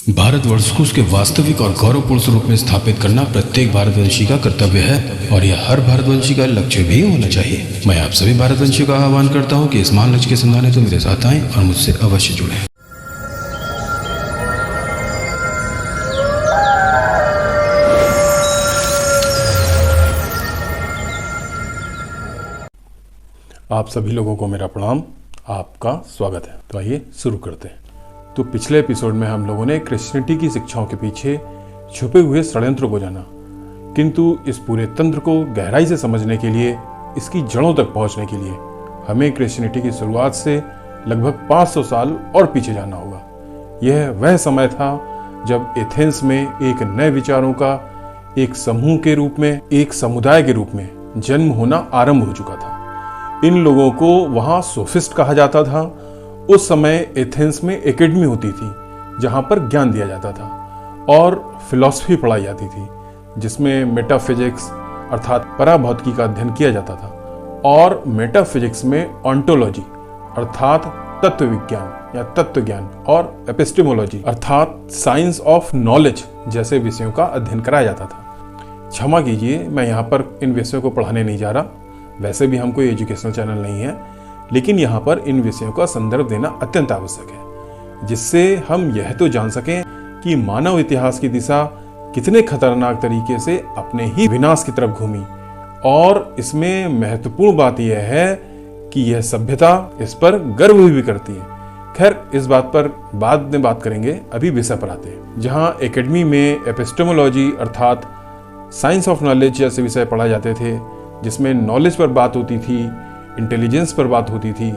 भारतवर्ष को उसके वास्तविक और गौरवपूर्ण स्वरूप में स्थापित करना प्रत्येक भारतवंशी का कर्तव्य है और यह हर भारतवंशी का लक्ष्य भी होना चाहिए। मैं आप सभी भारतवंशियों का आह्वान करता हूं कि इस महान लक्ष्य के संधान हेतु मेरे साथ आएं और मुझसे अवश्य जुड़ें। आप सभी लोगों को मेरा प्रणाम, आपका स्वागत है। तो आइए शुरू करते हैं। तो पिछले एपिसोड में हम लोगों ने क्रिश्चियनिटी की शिक्षाओं के पीछे छुपे हुए षड्यंत्र को जाना, किंतु इस पूरे तंत्र को गहराई से समझने के लिए, इसकी जड़ों तक पहुंचने के लिए हमें क्रिश्चियनिटी की शुरुआत से लगभग 500 साल और पीछे जाना होगा। यह वह समय था जब एथेंस में एक नए विचारों का एक समूह के रूप में, एक समुदाय के रूप में जन्म होना आरंभ हो चुका था। इन लोगों को वहां सोफिस्ट कहा जाता था। उस समय एथेंस में एकेडमी होती थी जहां पर ज्ञान दिया जाता था और फिलॉसफी पढ़ाई जाती थी, जिसमें मेटाफिजिक्स अर्थात पराभौतिकी का अध्ययन किया जाता था और मेटाफिजिक्स में ऑन्टोलॉजी अर्थात तत्व विज्ञान या तत्व ज्ञान और एपिस्टेमोलॉजी अर्थात साइंस ऑफ नॉलेज जैसे विषयों का अध्ययन कराया जाता था। क्षमा कीजिए, मैं यहाँ पर इन विषयों को पढ़ाने नहीं जा रहा। वैसे भी हम कोई एजुकेशनल चैनल नहीं है, लेकिन यहाँ पर इन विषयों का संदर्भ देना अत्यंत आवश्यक है, जिससे हम यह तो जान सकें कि मानव इतिहास की दिशा कितने खतरनाक तरीके से अपने ही विनाश की तरफ घूमी। और इसमें महत्वपूर्ण बात यह है कि यह सभ्यता इस पर गर्व भी करती है। खैर, इस बात पर बाद में बात करेंगे, अभी विषय पर आते हैं। जहाँ एकेडमी में एपिस्टेमोलॉजी अर्थात साइंस ऑफ नॉलेज जैसे विषय पढ़ाए जाते थे, जिसमें नॉलेज पर बात होती थी, इंटेलिजेंस पर बात होती थी।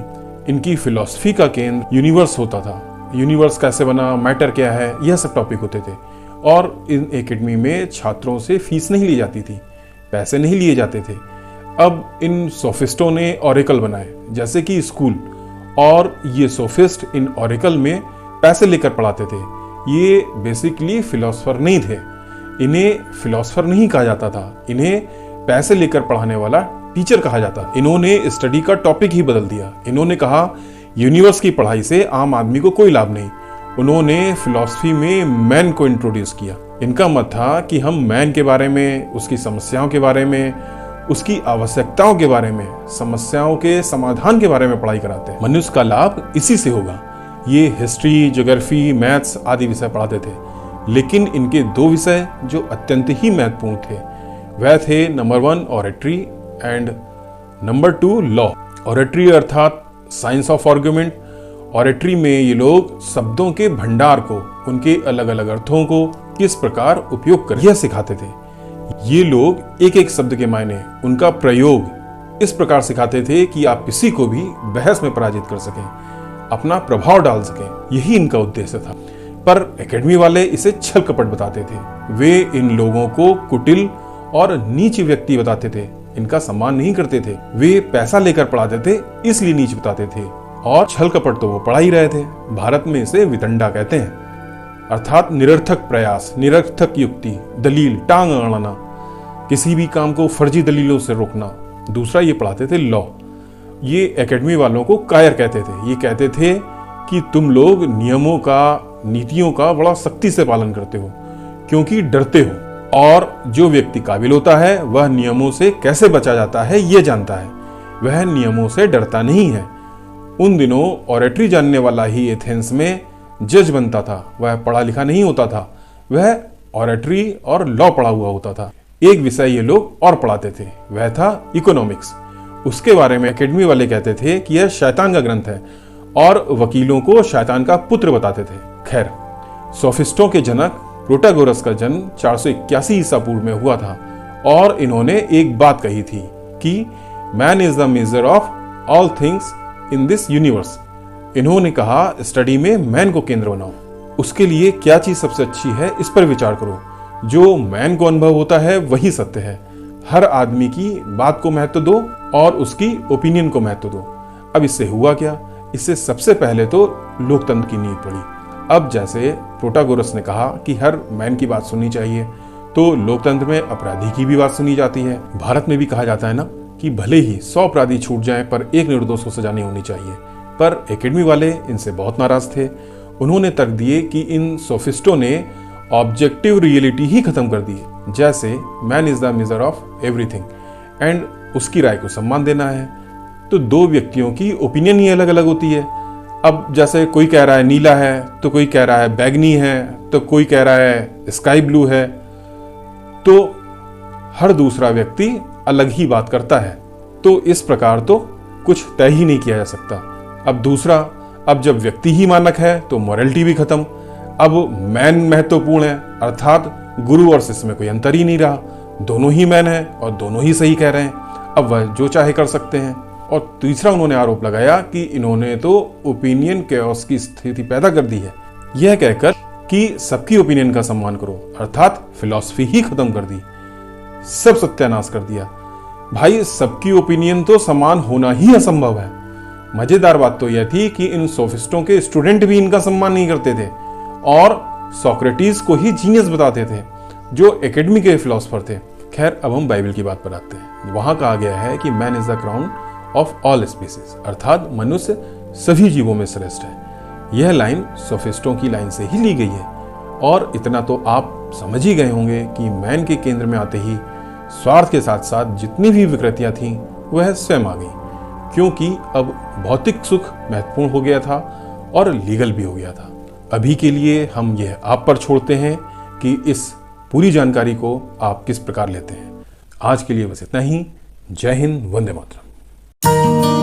इनकी फिलॉसफी का केंद्र यूनिवर्स होता था। यूनिवर्स कैसे बना, मैटर क्या है, यह सब टॉपिक होते थे। और इन एकेडमी में छात्रों से फीस नहीं ली जाती थी, पैसे नहीं लिए जाते थे। अब इन सोफिस्टों ने ऑरेकल बनाए जैसे कि स्कूल, और ये सोफिस्ट इन ऑरेकल में पैसे लेकर पढ़ाते थे। ये बेसिकली फिलोसफर नहीं थे, इन्हें फिलोसफर नहीं कहा जाता था, इन्हें पैसे लेकर पढ़ाने वाला टीचर कहा जाता। इन्होंने स्टडी का टॉपिक ही बदल दिया। इन्होंने कहा यूनिवर्स की पढ़ाई से आम आदमी को कोई लाभ नहीं। उन्होंने फिलॉसफी में मैन को इंट्रोड्यूस किया। इनका मत था कि हम मैन के बारे में, उसकी समस्याओं के बारे में, उसकी आवश्यकताओं के बारे में, समस्याओं के समाधान के बारे में पढ़ाई कराते हैं। मनुष्य का लाभ इसी से होगा। ये हिस्ट्री, ज्योग्राफी, मैथ्स आदि विषय पढ़ाते थे, लेकिन इनके दो विषय जो अत्यंत ही महत्वपूर्ण थे वह थे number 1 oratory and number 2 law. Oratory अर्थात साइंस ऑफ आर्गुमेंट। ऑरेटरी में ये लोग शब्दों के भंडार को, उनके अलग अलग अर्थों को किस प्रकार उपयोग करें, यह सिखाते थे। ये लोग एक एक शब्द के मायने, उनका प्रयोग इस प्रकार सिखाते थे कि आप किसी को भी बहस में पराजित कर सकें, अपना प्रभाव डाल सकें। यही इनका उद्देश्य था। पर एकेडमी वाले इसे छल कपट बताते थे। वे इन लोगों को कुटिल और नीच व्यक्ति बताते थे, इनका सम्मान नहीं करते थे। वे पैसा लेकर पढ़ाते थे, इसलिए नीच बताते थे, और छल कपट तो वो पढ़ा ही रहे थे। भारत में इसे वितंडा कहते हैं, अर्थात निरर्थक प्रयास, निरर्थक युक्ति, दलील, टांग अड़ाना, किसी भी काम को फर्जी दलीलों से रोकना। दूसरा ये पढ़ाते थे लॉ। ये एकेडमी वालों को कायर कहते थे। ये कहते थे कि तुम लोग नियमों का, नीतियों का बड़ा सख्ती से पालन करते हो क्योंकि डरते हो, और जो व्यक्ति काबिल होता है वह नियमों से कैसे बचा जाता है ये जानता है, वह नियमों से डरता नहीं है। उन दिनों ऑरेटरी जानने वाला ही एथेंस में जज बनता था। वह पढ़ा लिखा नहीं होता था, वह ऑरेटरी और लॉ पढ़ा हुआ होता था। एक विषय ये लोग और पढ़ाते थे, वह था इकोनॉमिक्स। उसके बारे में एकेडमी वाले कहते थे कि यह शैतान का ग्रंथ है, और वकीलों को शैतान का पुत्र बताते थे। खैर, सोफिस्टों के जनक प्रोटागोरस का जन्म 481 ईसा पूर्व में हुआ था, और इन्होंने एक बात कही थी कि man is the measure of all things in this universe. इन्होंने कहा स्टडी में मैन को केंद्र बनाओ, उसके लिए क्या चीज सबसे अच्छी है इस पर विचार करो। जो मैन को अनुभव होता है वही सत्य है। हर आदमी की बात को महत्व दो और उसकी ओपिनियन को महत्व दो। अब इससे हुआ क्या? इससे सबसे पहले तो लोकतंत्र की नींव पड़ी। अब जैसे प्रोटागोरस ने कहा कि हर मैन की बात सुननी चाहिए, तो लोकतंत्र में अपराधी की भी बात सुनी जाती है। भारत में भी कहा जाता है ना कि भले ही 100 अपराधी छूट जाएं पर एक निर्दोष को सजा नहीं होनी चाहिए। पर एकेडमी वाले इनसे बहुत नाराज थे। उन्होंने तर्क दिए कि इन सोफिस्टों ने ऑब्जेक्टिव रियलिटी ही खत्म कर दी है, जैसे man is the measure of everything and उसकी राय को सम्मान देना है। तो दो व्यक्तियों की ओपिनियन ही अलग अलग होती है। अब जैसे कोई कह रहा है नीला है, तो कोई कह रहा है बैगनी है, तो कोई कह रहा है स्काई ब्लू है, तो हर दूसरा व्यक्ति अलग ही बात करता है। तो इस प्रकार तो कुछ तय ही नहीं किया जा सकता। अब दूसरा, अब जब व्यक्ति ही मानक है तो मॉरलिटी भी खत्म। अब मैन महत्वपूर्ण है, अर्थात गुरु और शिष्य में कोई अंतर ही नहीं रहा, दोनों ही मैन है और दोनों ही सही कह रहे हैं, अब वह जो चाहे कर सकते हैं। और तीसरा उन्होंने आरोप लगाया कि इन्होंने तो ओपिनियन कैओस की स्थिति पैदा कर दी है, यह कहकर कि सबकी ओपिनियन का सम्मान करो, अर्थात फिलॉसफी ही खत्म कर दी, सब सत्यानाश कर दिया। भाई सबकी ओपिनियन तो समान होना ही असंभव है। मजेदार बात तो यह थी कि इन सोफिस्टों के स्टूडेंट भी इनका सम्मान नहीं करते थे और सोक्रेटिस को ही जीनियस बताते थे, जो एकेडमी के फिलोसफर थे। खैर, अब हम बाइबल की बात पर आते हैं। वहां कहा गया है कि man is the crown of all species, अर्थात मनुष्य सभी जीवों में श्रेष्ठ है। यह लाइन सोफिस्टों की लाइन से ही ली गई है। और इतना तो आप समझ ही गए होंगे कि मैन के केंद्र में आते ही स्वार्थ के साथ साथ जितनी भी विकृतियां थीं वह स्वयं आ गई, क्योंकि अब भौतिक सुख महत्वपूर्ण हो गया था और लीगल भी हो गया था। अभी के लिए हम यह आप पर छोड़ते हैं कि इस पूरी जानकारी को आप किस प्रकार लेते हैं। आज के लिए बस इतना ही। जय हिंद, वंदे मातरम।